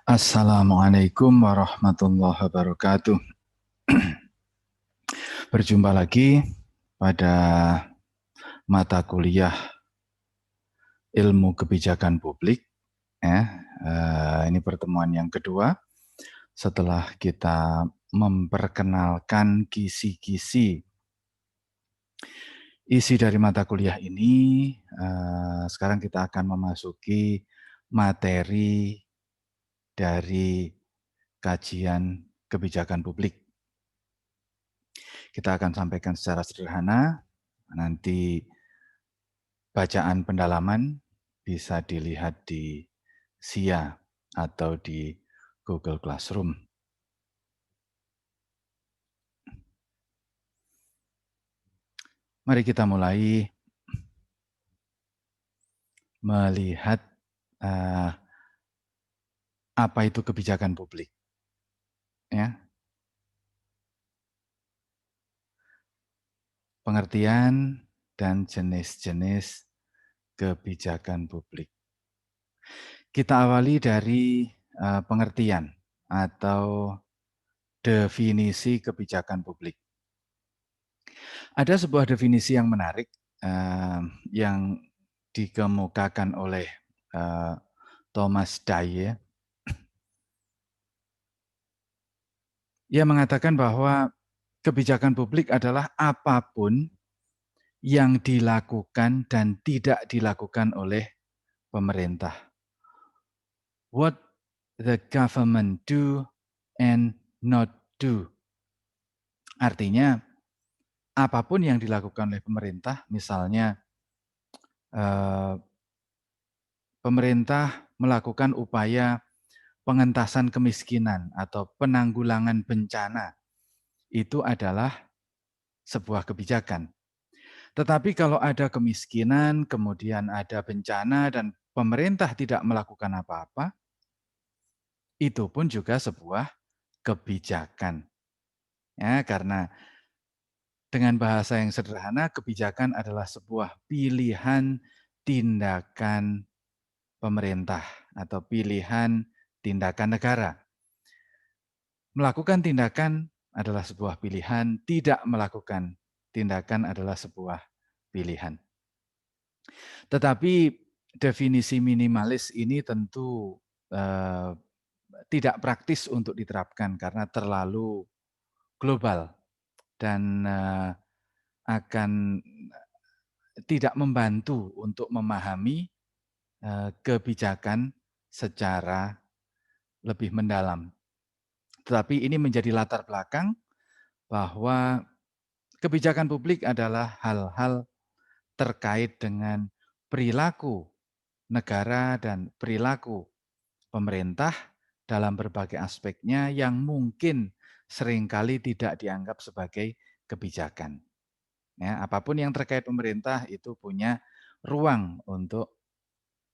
Assalamualaikum warahmatullahi wabarakatuh. Berjumpa lagi pada mata kuliah Ilmu Kebijakan Publik. Ini pertemuan yang kedua setelah kita memperkenalkan kisi-kisi isi dari mata kuliah ini. Sekarang kita akan memasuki materi dari kajian kebijakan publik. Kita akan sampaikan secara sederhana, nanti bacaan pendalaman bisa dilihat di SIA atau di Google Classroom. Mari kita mulai melihat apa itu kebijakan publik. Ya. Pengertian dan jenis-jenis kebijakan publik. Kita awali dari pengertian atau definisi kebijakan publik. Ada sebuah definisi yang menarik yang dikemukakan oleh Thomas Dye. Ia mengatakan bahwa kebijakan publik adalah apapun yang dilakukan dan tidak dilakukan oleh pemerintah. What the government do and not do. Artinya, apapun yang dilakukan oleh pemerintah, misalnya pemerintah melakukan upaya pengentasan kemiskinan atau penanggulangan bencana, itu adalah sebuah kebijakan. Tetapi kalau ada kemiskinan, kemudian ada bencana dan pemerintah tidak melakukan apa-apa, itu pun juga sebuah kebijakan. Ya, karena dengan bahasa yang sederhana, kebijakan adalah sebuah pilihan tindakan pemerintah atau pilihan tindakan negara. Melakukan tindakan adalah sebuah pilihan, tidak melakukan tindakan adalah sebuah pilihan. Tetapi definisi minimalis ini tentu tidak praktis untuk diterapkan karena terlalu global dan akan tidak membantu untuk memahami kebijakan secara lebih mendalam. Tetapi ini menjadi latar belakang bahwa kebijakan publik adalah hal-hal terkait dengan perilaku negara dan perilaku pemerintah dalam berbagai aspeknya yang mungkin seringkali tidak dianggap sebagai kebijakan. Ya, apapun yang terkait pemerintah itu punya ruang untuk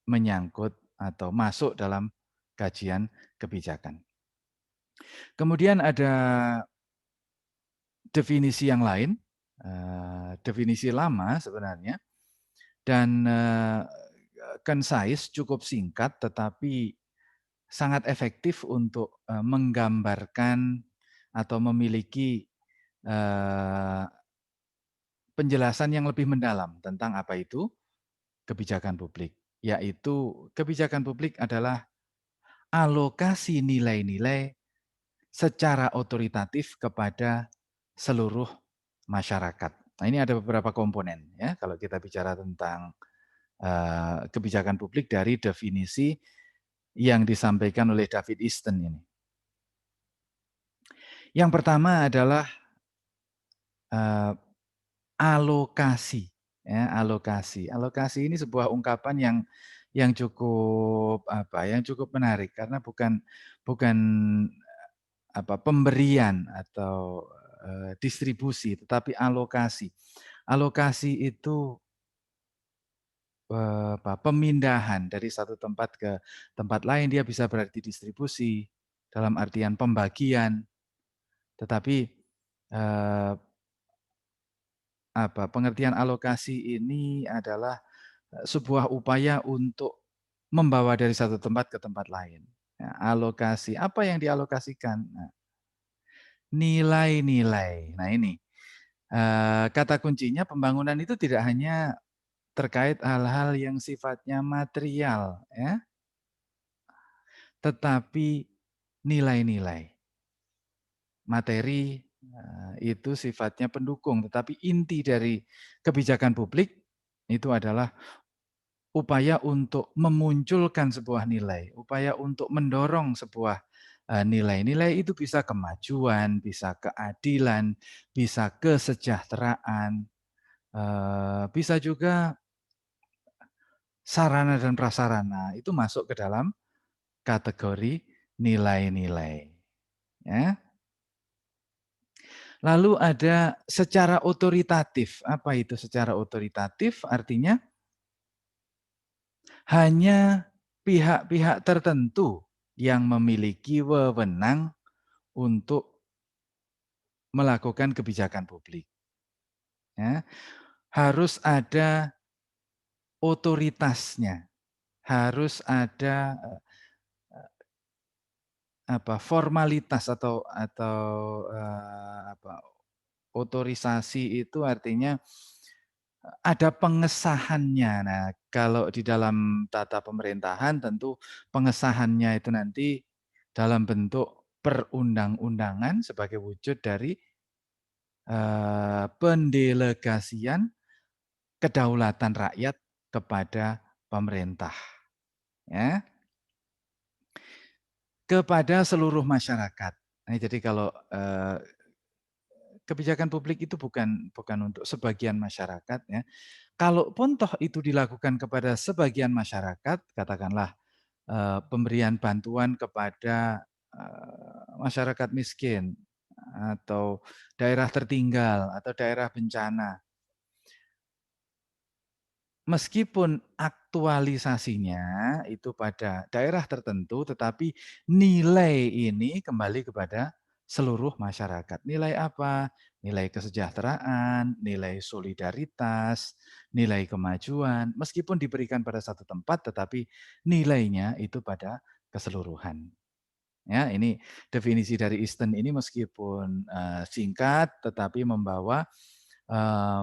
menyangkut atau masuk dalam kajian kebijakan. Kemudian ada definisi yang lain, definisi lama sebenarnya, dan concise, cukup singkat, tetapi sangat efektif untuk menggambarkan atau memiliki penjelasan yang lebih mendalam tentang apa itu kebijakan publik. Yaitu kebijakan publik adalah alokasi nilai-nilai secara otoritatif kepada seluruh masyarakat. Nah, ini ada beberapa komponen ya kalau kita bicara tentang kebijakan publik dari definisi yang disampaikan oleh David Easton ini. Yang pertama adalah alokasi. Ya, alokasi. Alokasi ini sebuah ungkapan yang cukup yang cukup menarik karena bukan pemberian atau distribusi, tetapi alokasi. Alokasi itu pemindahan dari satu tempat ke tempat lain, dia bisa berarti distribusi dalam artian pembagian, tetapi pengertian alokasi ini adalah sebuah upaya untuk membawa dari satu tempat ke tempat lain. Ya, alokasi, apa yang dialokasikan? Nah, nilai-nilai. Nah ini, kata kuncinya pembangunan itu tidak hanya terkait hal-hal yang sifatnya material, ya, tetapi nilai-nilai. Materi, itu sifatnya pendukung, tetapi inti dari kebijakan publik itu adalah upaya untuk memunculkan sebuah nilai, upaya untuk mendorong sebuah, nilai. Nilai itu bisa kemajuan, bisa keadilan, bisa kesejahteraan, bisa juga sarana dan prasarana, itu masuk ke dalam kategori nilai-nilai, ya. Lalu ada secara otoritatif. Apa itu secara otoritatif? Artinya hanya pihak-pihak tertentu yang memiliki wewenang untuk melakukan kebijakan publik, ya. Harus ada otoritasnya, harus ada, formalitas atau otorisasi itu artinya ada pengesahannya. Nah, kalau di dalam tata pemerintahan tentu pengesahannya itu nanti dalam bentuk perundang-undangan sebagai wujud dari, pendelegasian kedaulatan rakyat kepada pemerintah, ya, kepada seluruh masyarakat. Nah, jadi kalau, kebijakan publik itu bukan bukan untuk sebagian masyarakat, ya. Kalaupun toh itu dilakukan kepada sebagian masyarakat, katakanlah, pemberian bantuan kepada, masyarakat miskin, atau daerah tertinggal, atau daerah bencana. Meskipun aktualisasinya itu pada daerah tertentu, tetapi nilai ini kembali kepada seluruh masyarakat. Nilai apa? Nilai kesejahteraan, nilai solidaritas, nilai kemajuan. Meskipun diberikan pada satu tempat, tetapi nilainya itu pada keseluruhan. Ya, ini definisi dari Easton ini meskipun singkat, tetapi membawa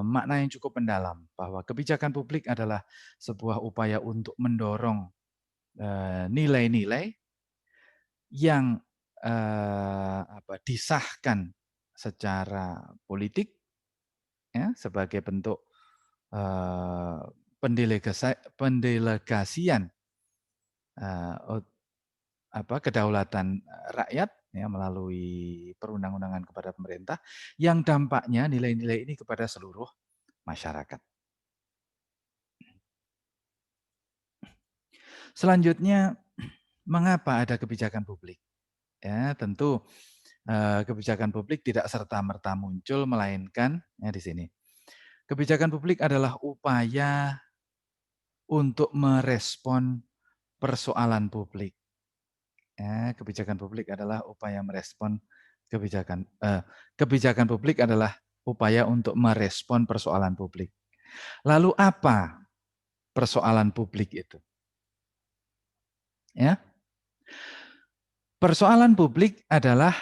makna yang cukup mendalam bahwa kebijakan publik adalah sebuah upaya untuk mendorong nilai-nilai yang disahkan secara politik, ya, sebagai bentuk eh, pendelegasian eh, kedaulatan rakyat, ya, melalui perundang-undangan kepada pemerintah yang dampaknya nilai-nilai ini kepada seluruh masyarakat. Selanjutnya, mengapa ada kebijakan publik? Ya, tentu kebijakan publik tidak serta-merta muncul, melainkan ya di sini. Kebijakan publik adalah upaya untuk merespon persoalan publik. Ya, kebijakan publik adalah upaya merespon kebijakan publik adalah upaya untuk merespon persoalan publik. Lalu apa persoalan publik itu? Ya, persoalan publik adalah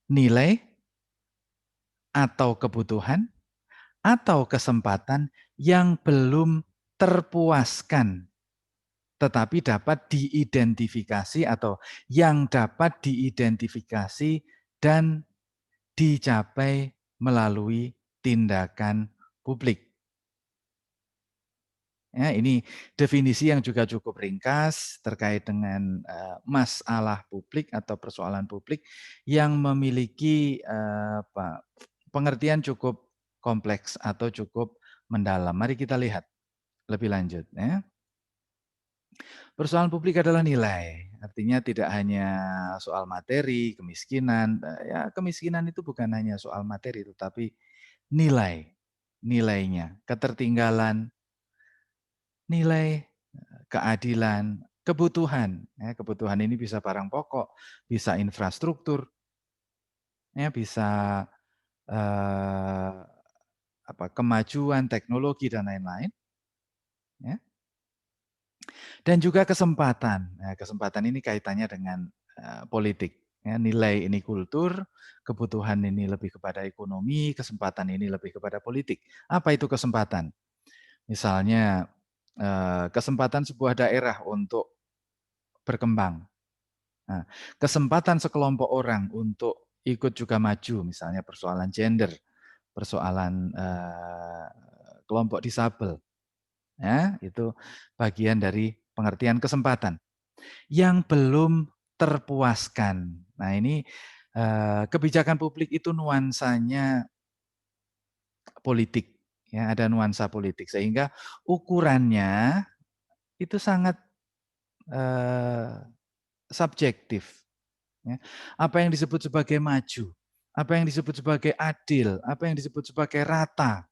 nilai atau kebutuhan atau kesempatan yang belum terpuaskan, tetapi dapat diidentifikasi atau yang dapat diidentifikasi dan dicapai melalui tindakan publik. Ya, ini definisi yang juga cukup ringkas terkait dengan masalah publik atau persoalan publik yang memiliki pengertian cukup kompleks atau cukup mendalam. Mari kita lihat lebih lanjut. Ya. Persoalan publik adalah nilai, artinya tidak hanya soal materi, kemiskinan. Ya, kemiskinan itu bukan hanya soal materi, tetapi nilai, nilainya, ketertinggalan, nilai, keadilan, kebutuhan. Ya, kebutuhan ini bisa barang pokok, bisa infrastruktur, ya, bisa eh, kemajuan teknologi dan lain-lain. Ya. Dan juga kesempatan. Nah, kesempatan ini kaitannya dengan politik. Ya, nilai ini kultur, kebutuhan ini lebih kepada ekonomi, kesempatan ini lebih kepada politik. Apa itu kesempatan? Misalnya kesempatan sebuah daerah untuk berkembang. Nah, kesempatan sekelompok orang untuk ikut juga maju, misalnya persoalan gender, persoalan kelompok disabel, ya itu bagian dari pengertian kesempatan yang belum terpuaskan. Nah ini kebijakan publik itu nuansanya politik, ya ada nuansa politik sehingga ukurannya itu sangat eh, subjektif. Ya. Apa yang disebut sebagai maju, apa yang disebut sebagai adil, apa yang disebut sebagai rata,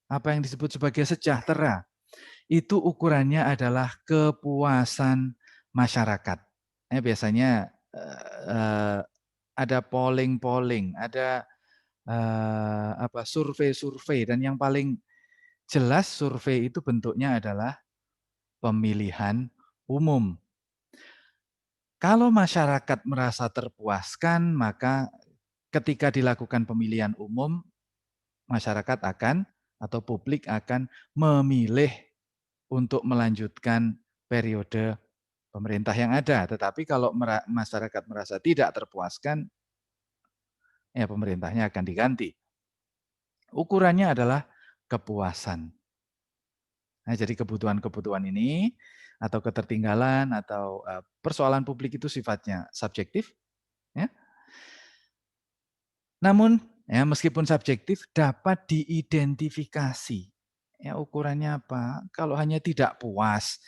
apa yang disebut sebagai sejahtera, itu ukurannya adalah kepuasan masyarakat. Biasanya ada polling-polling, ada survei-survei, dan yang paling jelas survei itu bentuknya adalah pemilihan umum. Kalau masyarakat merasa terpuaskan, maka ketika dilakukan pemilihan umum, masyarakat akan atau publik akan memilih untuk melanjutkan periode pemerintah yang ada. Tetapi kalau masyarakat merasa tidak terpuaskan, ya pemerintahnya akan diganti. Ukurannya adalah kepuasan. Nah, jadi kebutuhan-kebutuhan ini atau ketertinggalan atau persoalan publik itu sifatnya subjektif, ya. Namun ya meskipun subjektif dapat diidentifikasi. Ya ukurannya apa? Kalau hanya tidak puas,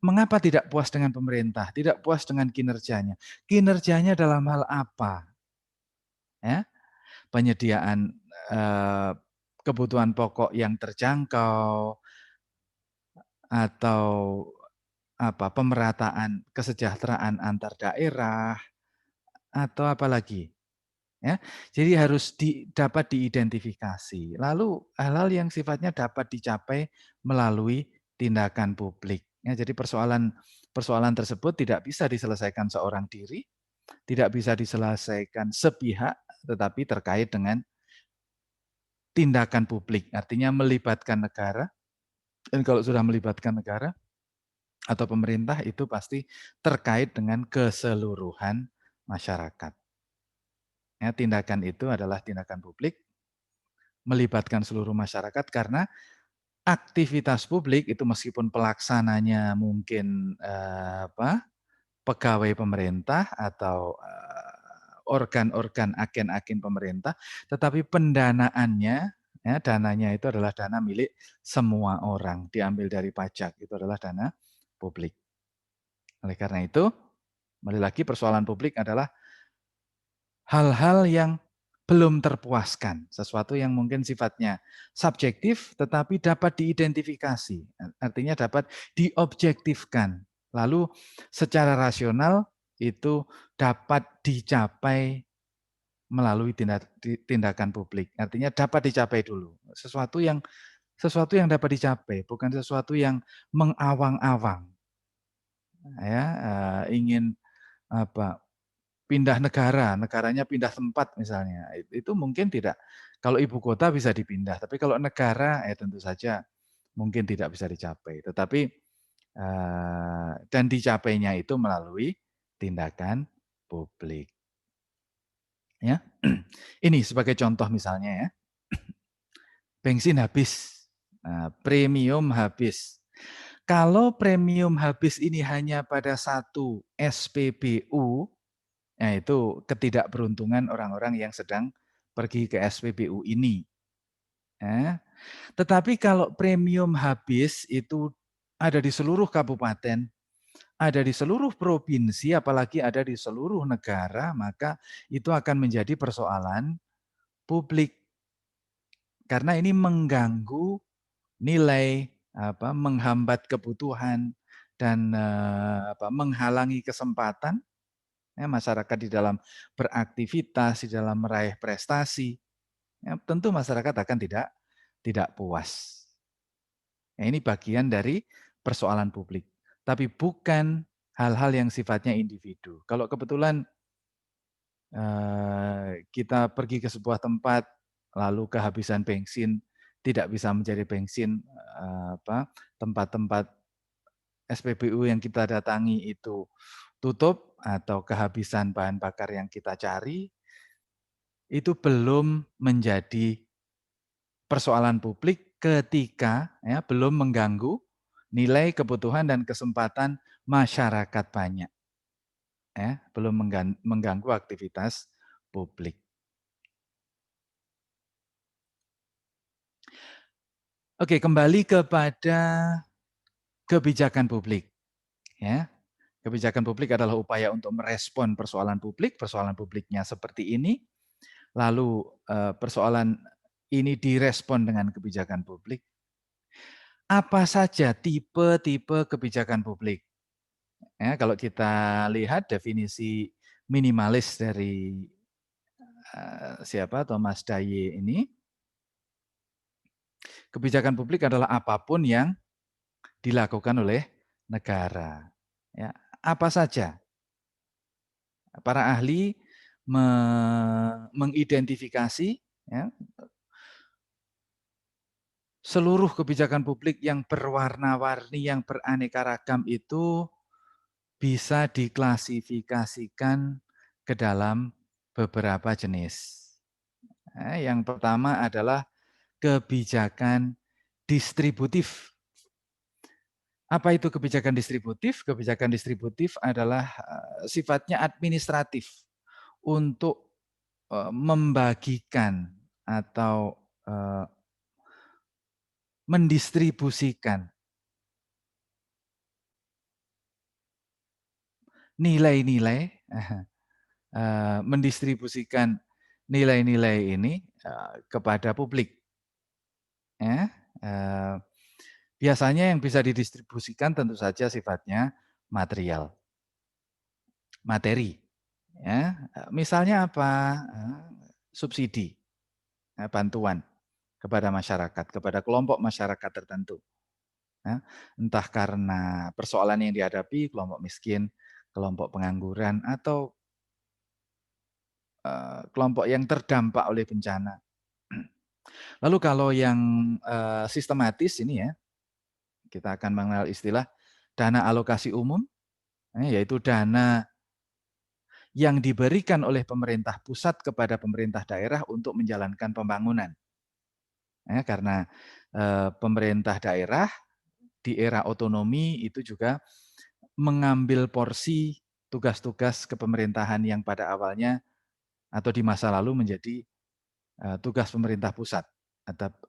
mengapa tidak puas dengan pemerintah? Tidak puas dengan kinerjanya? Kinerjanya dalam hal apa? Ya, penyediaan eh, kebutuhan pokok yang terjangkau atau apa pemerataan kesejahteraan antar daerah atau apa lagi? Ya, jadi harus dapat diidentifikasi. Lalu hal-hal yang sifatnya dapat dicapai melalui tindakan publik. Ya, jadi persoalan tersebut tidak bisa diselesaikan seorang diri, tidak bisa diselesaikan sepihak, tetapi terkait dengan tindakan publik. Artinya melibatkan negara, dan kalau sudah melibatkan negara atau pemerintah itu pasti terkait dengan keseluruhan masyarakat. Ya, tindakan itu adalah tindakan publik melibatkan seluruh masyarakat karena aktivitas publik itu meskipun pelaksananya mungkin pegawai pemerintah atau organ-organ agen-agen pemerintah, tetapi pendanaannya ya dananya itu adalah dana milik semua orang, diambil dari pajak, itu adalah dana publik. Oleh karena itu, kembali lagi persoalan publik adalah hal-hal yang belum terpuaskan, sesuatu yang mungkin sifatnya subjektif tetapi dapat diidentifikasi, artinya dapat diobjektifkan. Lalu secara rasional itu dapat dicapai melalui tindakan publik. Artinya dapat dicapai dulu. Sesuatu yang dapat dicapai, bukan sesuatu yang mengawang-awang. Ya, ingin apa pindah negara, negaranya pindah tempat misalnya, itu mungkin tidak. Kalau ibu kota bisa dipindah, tapi kalau negara tentu saja mungkin tidak bisa dicapai. Tetapi dan dicapainya itu melalui tindakan publik. Ya, ini sebagai contoh misalnya ya, bensin habis, premium habis. Kalau premium habis ini hanya pada satu SPBU, nah, itu ketidakberuntungan orang-orang yang sedang pergi ke SPBU ini. Ya. Tetapi kalau premium habis itu ada di seluruh kabupaten, ada di seluruh provinsi, apalagi ada di seluruh negara, maka itu akan menjadi persoalan publik. Karena ini mengganggu nilai, menghambat kebutuhan, dan menghalangi kesempatan ya, masyarakat di dalam beraktivitas, di dalam meraih prestasi, ya, tentu masyarakat akan tidak puas. Ya, ini bagian dari persoalan publik, tapi bukan hal-hal yang sifatnya individu. Kalau kebetulan kita pergi ke sebuah tempat, lalu kehabisan bensin, tidak bisa mencari bensin, tempat-tempat SPBU yang kita datangi itu tutup atau kehabisan bahan bakar yang kita cari, itu belum menjadi persoalan publik ketika belum mengganggu nilai, kebutuhan, dan kesempatan masyarakat banyak. Belum mengganggu aktivitas publik. Oke, kembali kepada kebijakan publik. Ya, kebijakan publik adalah upaya untuk merespon persoalan publiknya seperti ini, lalu persoalan ini direspon dengan kebijakan publik. Apa saja tipe-tipe kebijakan publik? Ya, kalau kita lihat definisi minimalis dari Thomas Dye ini, kebijakan publik adalah apapun yang dilakukan oleh negara. Ya, apa saja? Para ahli mengidentifikasi ya, seluruh kebijakan publik yang berwarna-warni, yang beraneka ragam itu bisa diklasifikasikan ke dalam beberapa jenis. Yang pertama adalah kebijakan distributif. Apa itu kebijakan distributif? Kebijakan distributif adalah sifatnya administratif untuk membagikan atau mendistribusikan nilai-nilai, mendistribusikan nilai-nilai ini kepada publik. Ya, biasanya yang bisa didistribusikan tentu saja sifatnya material, materi. Ya, misalnya apa? Subsidi, bantuan kepada masyarakat, kepada kelompok masyarakat tertentu. Ya, entah karena persoalan yang dihadapi kelompok miskin, kelompok pengangguran, atau kelompok yang terdampak oleh bencana. Lalu kalau yang sistematis ini ya, kita akan mengenal istilah dana alokasi umum, yaitu dana yang diberikan oleh pemerintah pusat kepada pemerintah daerah untuk menjalankan pembangunan. Karena pemerintah daerah di era otonomi itu juga mengambil porsi tugas-tugas kepemerintahan yang pada awalnya atau di masa lalu menjadi tugas pemerintah pusat.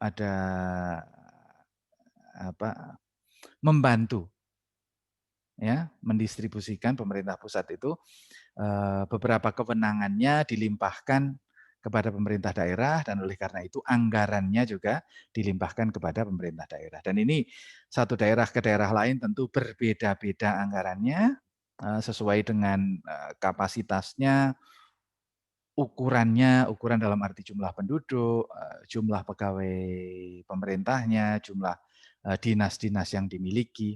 Ada membantu ya, mendistribusikan pemerintah pusat itu beberapa kewenangannya dilimpahkan kepada pemerintah daerah, dan oleh karena itu anggarannya juga dilimpahkan kepada pemerintah daerah. Dan ini satu daerah ke daerah lain tentu berbeda-beda anggarannya sesuai dengan kapasitasnya, ukuran dalam arti jumlah penduduk, jumlah pegawai pemerintahnya, jumlah dinas-dinas yang dimiliki.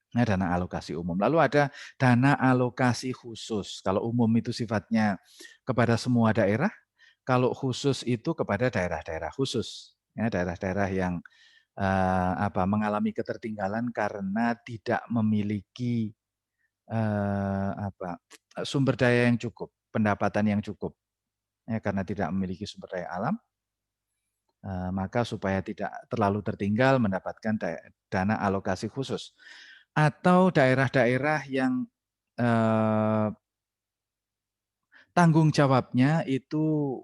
Nah, dana alokasi umum. Lalu ada dana alokasi khusus. Kalau umum itu sifatnya kepada semua daerah, kalau khusus itu kepada daerah-daerah khusus. Ya, daerah-daerah yang mengalami ketertinggalan karena tidak memiliki sumber daya yang cukup, pendapatan yang cukup. Ya, karena tidak memiliki sumber daya alam, maka supaya tidak terlalu tertinggal mendapatkan dana alokasi khusus. Atau daerah-daerah yang tanggung jawabnya itu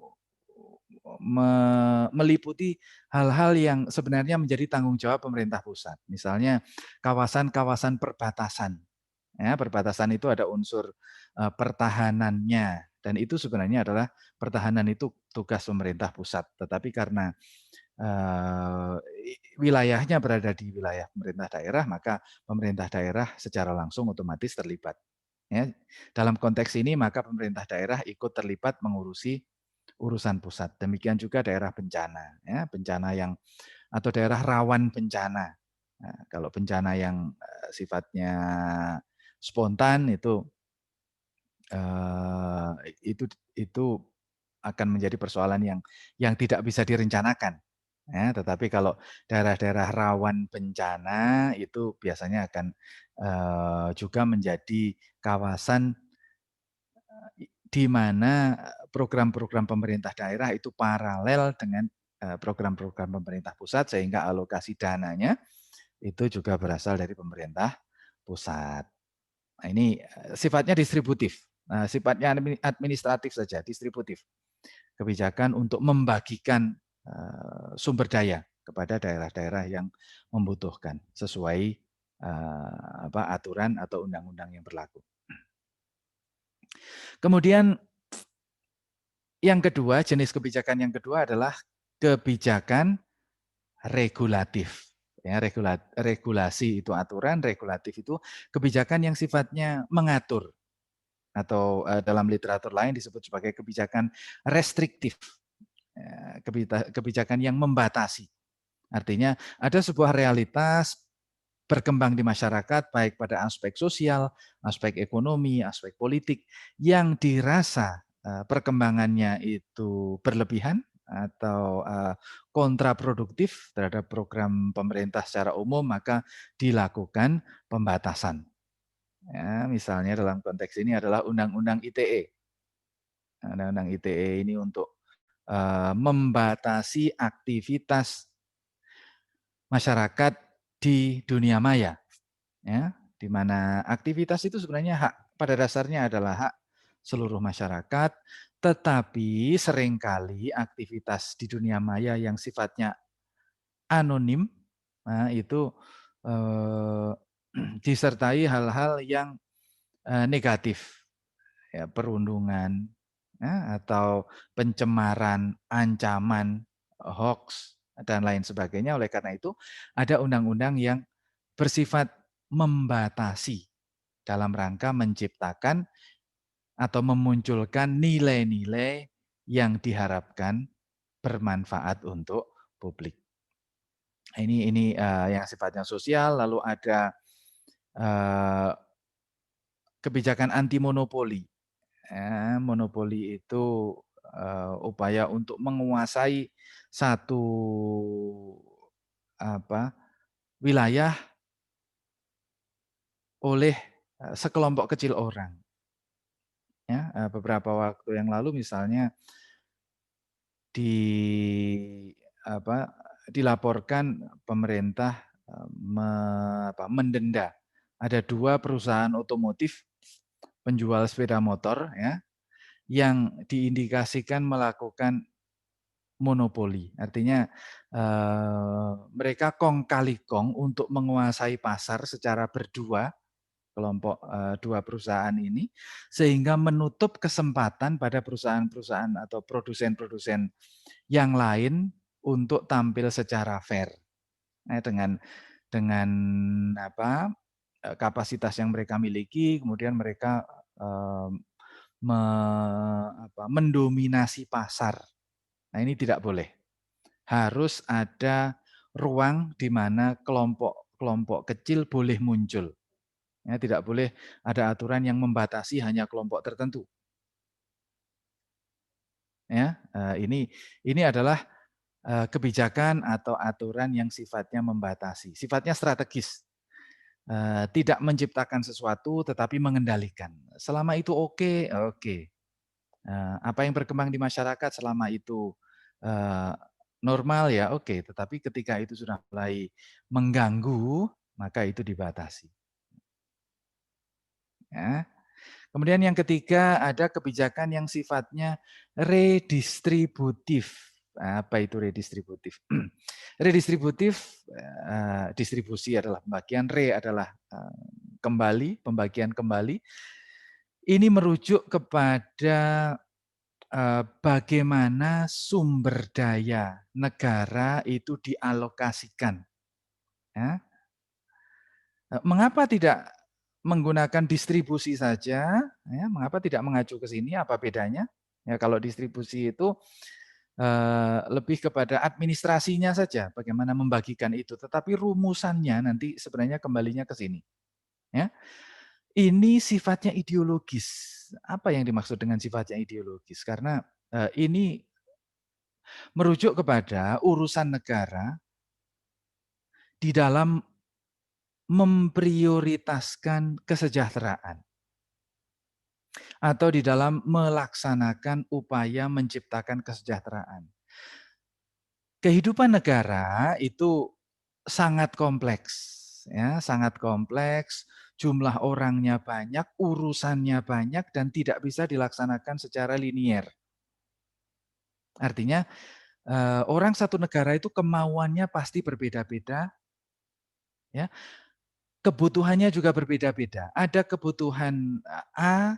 meliputi hal-hal yang sebenarnya menjadi tanggung jawab pemerintah pusat. Misalnya kawasan-kawasan perbatasan. Ya, perbatasan itu ada unsur pertahanannya, dan itu sebenarnya adalah pertahanan itu tugas pemerintah pusat. Tetapi karena wilayahnya berada di wilayah pemerintah daerah, maka pemerintah daerah secara langsung otomatis terlibat. Ya, dalam konteks ini maka pemerintah daerah ikut terlibat mengurusi urusan pusat. Demikian juga daerah bencana, ya, bencana yang atau daerah rawan bencana. Nah, kalau bencana yang sifatnya spontan eh, itu akan menjadi persoalan yang tidak bisa direncanakan. Ya, tetapi kalau daerah-daerah rawan bencana itu biasanya akan juga menjadi kawasan di mana program-program pemerintah daerah itu paralel dengan program-program pemerintah pusat sehingga alokasi dananya itu juga berasal dari pemerintah pusat. Nah, ini sifatnya distributif. Nah, sifatnya administratif saja, distributif. Kebijakan untuk membagikan sumber daya kepada daerah-daerah yang membutuhkan sesuai aturan atau undang-undang yang berlaku. Kemudian yang kedua, jenis kebijakan yang kedua adalah kebijakan regulatif. Ya, regulasi itu aturan, regulatif itu kebijakan yang sifatnya mengatur atau dalam literatur lain disebut sebagai kebijakan restriktif. Kebijakan yang membatasi. Artinya ada sebuah realitas berkembang di masyarakat baik pada aspek sosial, aspek ekonomi, aspek politik yang dirasa perkembangannya itu berlebihan atau kontraproduktif terhadap program pemerintah secara umum, maka dilakukan pembatasan. Ya, misalnya dalam konteks ini adalah Undang-Undang ITE. Undang-Undang ITE ini untuk membatasi aktivitas masyarakat di dunia maya, ya, di mana aktivitas itu sebenarnya hak pada dasarnya adalah hak seluruh masyarakat, tetapi seringkali aktivitas di dunia maya yang sifatnya anonim, nah itu eh, disertai hal-hal yang negatif, ya, perundungan, ya, atau pencemaran, ancaman, hoax, dan lain sebagainya. Oleh karena itu, ada undang-undang yang bersifat membatasi dalam rangka menciptakan atau memunculkan nilai-nilai yang diharapkan bermanfaat untuk publik. Ini yang sifatnya sosial, lalu ada kebijakan anti monopoli. Monopoli itu upaya untuk menguasai satu wilayah oleh sekelompok kecil orang. Ya, beberapa waktu yang lalu misalnya dilaporkan pemerintah mendenda ada 2 perusahaan otomotif penjual sepeda motor, ya, yang diindikasikan melakukan monopoli. Artinya mereka kong kali kong untuk menguasai pasar secara berdua, kelompok 2 perusahaan ini, sehingga menutup kesempatan pada perusahaan-perusahaan atau produsen-produsen yang lain untuk tampil secara fair. Nah, dengan kapasitas yang mereka miliki, kemudian mereka mendominasi pasar. Nah, ini tidak boleh. Harus ada ruang di mana kelompok-kelompok kecil boleh muncul. Ya, tidak boleh ada aturan yang membatasi hanya kelompok tertentu. Ya, ini adalah kebijakan atau aturan yang sifatnya membatasi, sifatnya strategis. Tidak menciptakan sesuatu tetapi mengendalikan. Selama itu oke, oke. Apa yang berkembang di masyarakat selama itu normal ya oke, tetapi ketika itu sudah mulai mengganggu, maka itu dibatasi. Ya. Kemudian yang ketiga ada kebijakan yang sifatnya redistributif. Apa itu redistributif? Redistributif, distribusi adalah pembagian, adalah kembali, pembagian kembali. Ini merujuk kepada bagaimana sumber daya negara itu dialokasikan. Ya. Mengapa tidak menggunakan distribusi saja? Ya, mengapa tidak mengacu ke sini? Apa bedanya? Ya, kalau distribusi itu lebih kepada administrasinya saja, bagaimana membagikan itu, tetapi rumusannya nanti sebenarnya kembalinya ke sini, ya. Ini sifatnya ideologis. Apa yang dimaksud dengan sifatnya ideologis? Karena, ini merujuk kepada urusan negara di dalam memprioritaskan kesejahteraan atau di dalam melaksanakan upaya menciptakan kesejahteraan. Kehidupan negara itu sangat kompleks, ya, sangat kompleks, jumlah orangnya banyak, urusannya banyak, dan tidak bisa dilaksanakan secara linier. Artinya, orang satu negara itu kemauannya pasti berbeda-beda, ya, kebutuhannya juga berbeda-beda. Ada kebutuhan A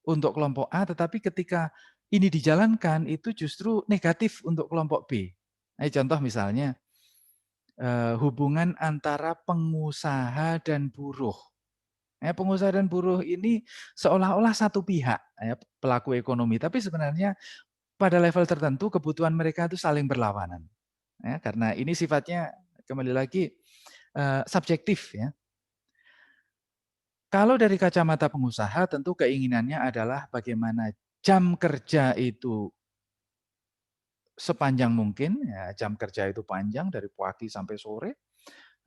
untuk kelompok A, tetapi ketika ini dijalankan itu justru negatif untuk kelompok B. Contoh misalnya, hubungan antara pengusaha dan buruh. Pengusaha dan buruh ini seolah-olah satu pihak, pelaku ekonomi, tapi sebenarnya pada level tertentu kebutuhan mereka itu saling berlawanan. Karena ini sifatnya kembali lagi subjektif, ya. Kalau dari kacamata pengusaha tentu keinginannya adalah bagaimana jam kerja itu sepanjang mungkin, ya, jam kerja itu panjang dari pagi sampai sore, 6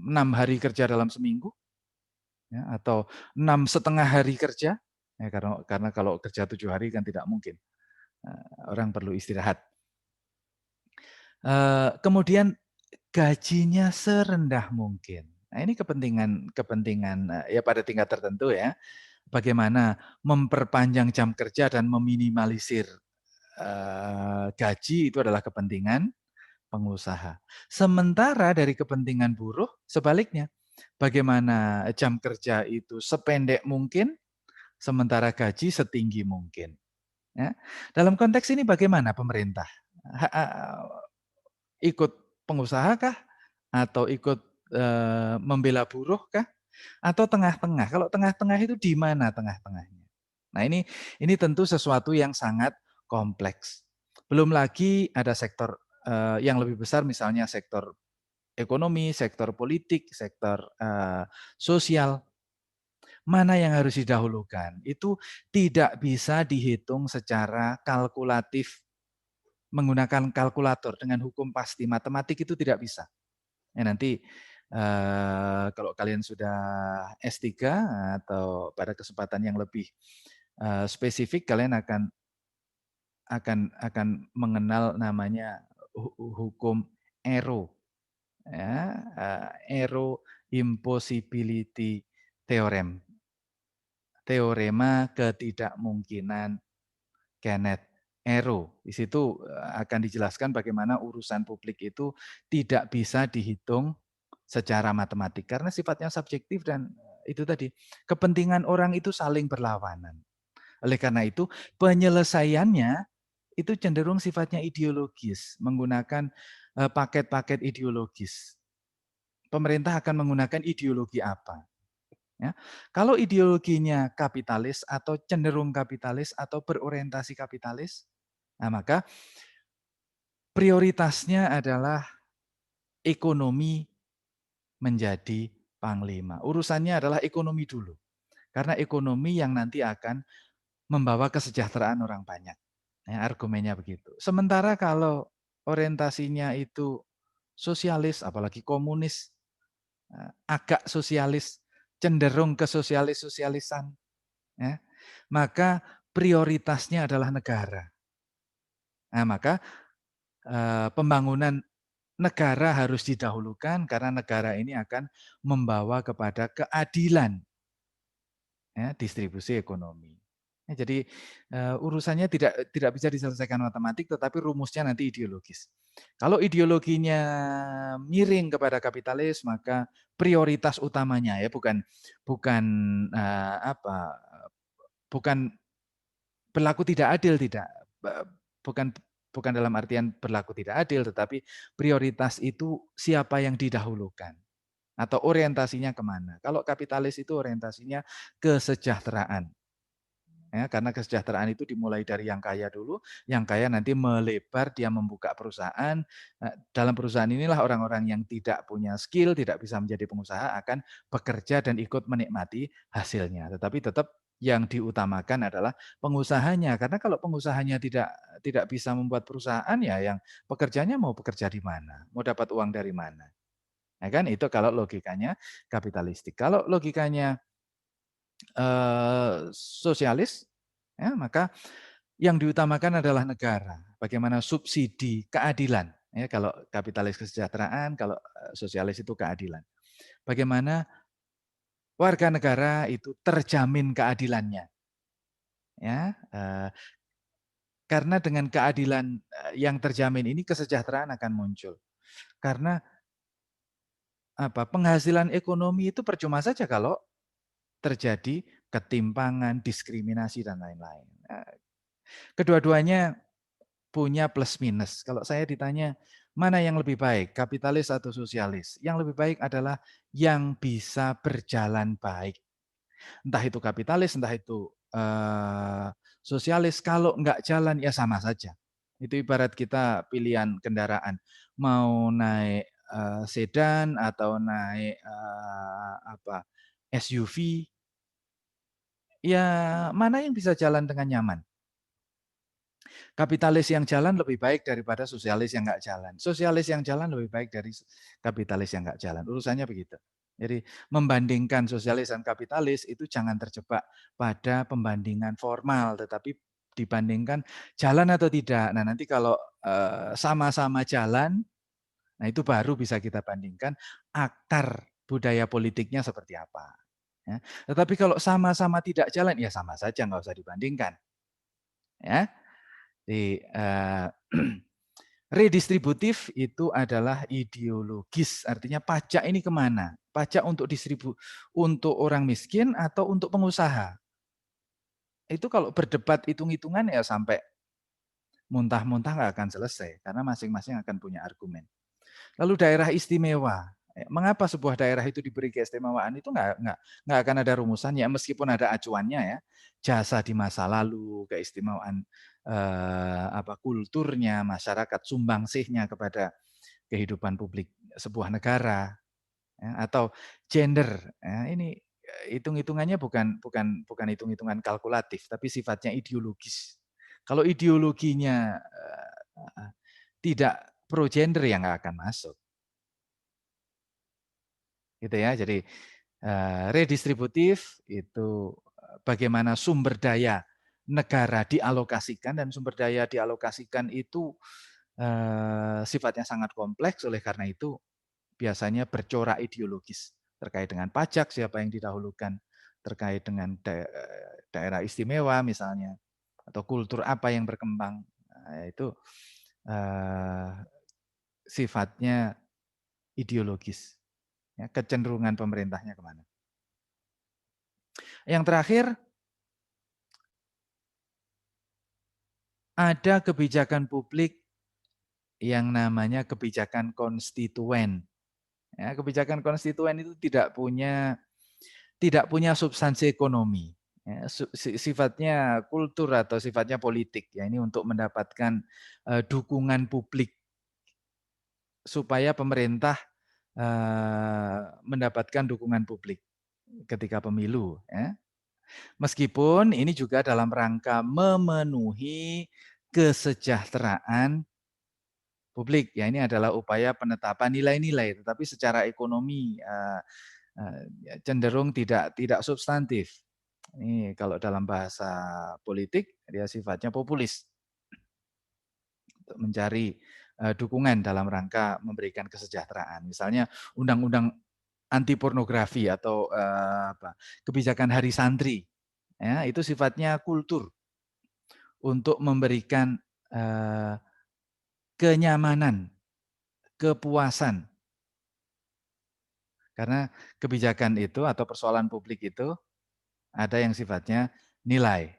hari kerja dalam seminggu, ya, atau 6,5 hari kerja, ya, karena kalau kerja 7 hari kan tidak mungkin, orang perlu istirahat. Kemudian gajinya serendah mungkin. Nah, ini kepentingan, ya pada tingkat tertentu, ya. Bagaimana memperpanjang jam kerja dan meminimalisir, gaji itu adalah kepentingan pengusaha. Sementara dari kepentingan buruh sebaliknya, bagaimana jam kerja itu sependek mungkin, sementara gaji setinggi mungkin, ya. Dalam konteks ini bagaimana pemerintah? Ha a Ikut pengusaha kah? Atau ikut, membela buruh kah? Atau tengah-tengah? Kalau tengah-tengah itu di mana tengah-tengahnya? Nah, ini tentu sesuatu yang sangat kompleks. Belum lagi ada sektor, yang lebih besar misalnya sektor ekonomi, sektor politik, sektor, sosial. Mana yang harus didahulukan? Itu tidak bisa dihitung secara kalkulatif menggunakan kalkulator dengan hukum pasti. Matematik itu tidak bisa. Nanti, kalau kalian sudah S3 atau pada kesempatan yang lebih, spesifik kalian akan mengenal namanya hukum Arrow, ya, Arrow Impossibility Theorem, teorema ketidakmungkinan Kenneth Arrow. Di situ akan dijelaskan bagaimana urusan publik itu tidak bisa dihitung secara matematik karena sifatnya subjektif dan itu tadi kepentingan orang itu saling berlawanan. Oleh karena itu penyelesaiannya itu cenderung sifatnya ideologis, menggunakan paket-paket ideologis. Pemerintah akan menggunakan ideologi apa? Ya. Kalau ideologinya kapitalis atau cenderung kapitalis atau berorientasi kapitalis, nah maka prioritasnya adalah ekonomi menjadi panglima. Urusannya adalah ekonomi dulu. Karena ekonomi yang nanti akan membawa kesejahteraan orang banyak. Ya, argumennya begitu. Sementara kalau orientasinya itu sosialis, apalagi komunis, agak sosialis, cenderung ke sosialis-sosialisan, ya, maka prioritasnya adalah negara. Nah, maka pembangunan negara harus didahulukan karena negara ini akan membawa kepada keadilan, ya, distribusi ekonomi. Jadi urusannya tidak bisa diselesaikan matematik, tetapi rumusnya nanti ideologis. Kalau ideologinya miring kepada kapitalis, maka prioritas utamanya ya bukan apa bukan berlaku tidak adil, tidak. Bukan bukan dalam artian berlaku tidak adil, tetapi prioritas itu siapa yang didahulukan atau orientasinya kemana. Kalau kapitalis itu orientasinya kesejahteraan. Ya, karena kesejahteraan itu dimulai dari yang kaya dulu, yang kaya nanti melebar, dia membuka perusahaan. Dalam perusahaan inilah orang-orang yang tidak punya skill, tidak bisa menjadi pengusaha akan bekerja dan ikut menikmati hasilnya. Tetapi tetap yang diutamakan adalah pengusahanya, karena kalau pengusahanya tidak bisa membuat perusahaan, ya yang pekerjanya mau bekerja di mana? Mau dapat uang dari mana? Ya kan, itu kalau logikanya kapitalistik. Kalau logikanya sosialis, ya, maka yang diutamakan adalah negara. Bagaimana subsidi keadilan. Ya, kalau kapitalis kesejahteraan, kalau sosialis itu keadilan. Bagaimana warga negara itu terjamin keadilannya. Ya, karena dengan keadilan yang terjamin ini kesejahteraan akan muncul. Karena penghasilan ekonomi itu percuma saja kalau terjadi ketimpangan, diskriminasi dan lain-lain. Kedua-duanya punya plus minus. Kalau saya ditanya mana yang lebih baik, kapitalis atau sosialis? Yang lebih baik adalah yang bisa berjalan baik. Entah itu kapitalis, entah itu sosialis. Kalau nggak jalan ya sama saja. Itu ibarat kita pilihan kendaraan, mau naik sedan atau naik SUV, ya mana yang bisa jalan dengan nyaman? Kapitalis yang jalan lebih baik daripada sosialis yang nggak jalan. Sosialis yang jalan lebih baik dari kapitalis yang nggak jalan. Urusannya begitu. Jadi membandingkan sosialis dan kapitalis itu jangan terjebak pada pembandingan formal, tetapi dibandingkan jalan atau tidak. Nah nanti kalau sama-sama jalan, nah itu baru bisa kita bandingkan akar budaya politiknya seperti apa. Ya. Tetapi kalau sama-sama tidak jalan, ya sama saja, nggak usah dibandingkan. Ya. Di redistributif itu adalah ideologis, artinya pajak ini kemana? Pajak untuk orang miskin atau untuk pengusaha? Itu kalau berdebat hitung-hitungan ya sampai muntah-muntah nggak akan selesai, karena masing-masing akan punya argumen. Lalu daerah istimewa. Mengapa sebuah daerah itu diberi keistimewaan itu nggak akan ada rumusannya, meskipun ada acuannya ya. Jasa di masa lalu, keistimewaan kulturnya, masyarakat, sumbangsihnya kepada kehidupan publik sebuah negara, ya, atau gender. Ya, ini hitung-hitungannya bukan hitung-hitungan kalkulatif, tapi sifatnya ideologis. Kalau ideologinya tidak pro gender, ya nggak akan masuk. Gitu ya. Jadi redistributif itu bagaimana sumber daya negara dialokasikan, dan sumber daya dialokasikan itu sifatnya sangat kompleks, oleh karena itu biasanya bercorak ideologis terkait dengan pajak, siapa yang didahulukan, terkait dengan daerah istimewa misalnya, atau kultur apa yang berkembang. Nah, itu sifatnya ideologis. Ya, kecenderungan pemerintahnya kemana. Yang terakhir, ada kebijakan publik yang namanya kebijakan konstituen. Ya, kebijakan konstituen itu tidak punya substansi ekonomi. Ya, sifatnya kultur atau sifatnya politik. Ya, ini untuk mendapatkan dukungan publik supaya pemerintah mendapatkan dukungan publik ketika pemilu. Ya. Meskipun ini juga dalam rangka memenuhi kesejahteraan publik. Ya, ini adalah upaya penetapan nilai-nilai, tetapi secara ekonomi cenderung tidak substantif. Ini kalau dalam bahasa politik dia sifatnya populis, untuk mencari dukungan dalam rangka memberikan kesejahteraan. Misalnya undang-undang anti pornografi atau kebijakan hari santri, ya, itu sifatnya kultur untuk memberikan kenyamanan, kepuasan. Karena kebijakan itu atau persoalan publik itu ada yang sifatnya nilai.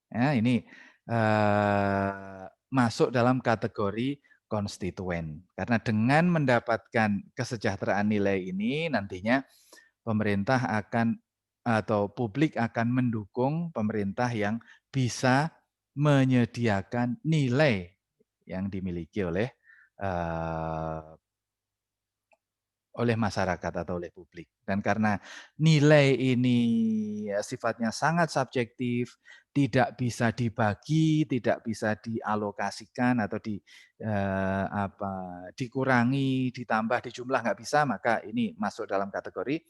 Ya, ini masuk dalam kategori konstituen. Karena dengan mendapatkan kesejahteraan nilai ini, nantinya pemerintah akan atau publik akan mendukung pemerintah yang bisa menyediakan nilai yang dimiliki eh, oleh masyarakat atau oleh publik. Dan karena nilai ini sifatnya sangat subjektif, tidak bisa dibagi, tidak bisa dialokasikan atau dikurangi, ditambah, dijumlah nggak bisa, maka ini masuk dalam kategori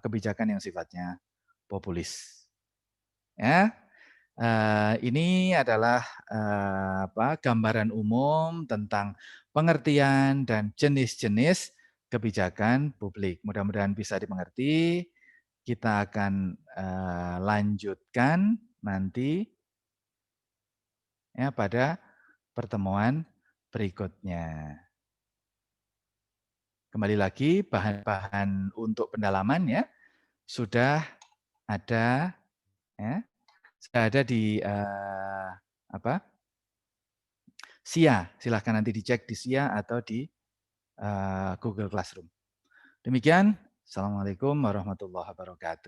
kebijakan yang sifatnya populis. Ya, ini adalah gambaran umum tentang pengertian dan jenis-jenis kebijakan publik. Mudah-mudahan bisa dimengerti. Kita akan lanjutkan nanti ya pada pertemuan berikutnya. Kembali lagi bahan-bahan untuk pendalaman ya sudah ada ya, sudah ada di SIA. Silahkan nanti dicek di SIA atau di Google Classroom. Demikian, Assalamualaikum warahmatullahi wabarakatuh.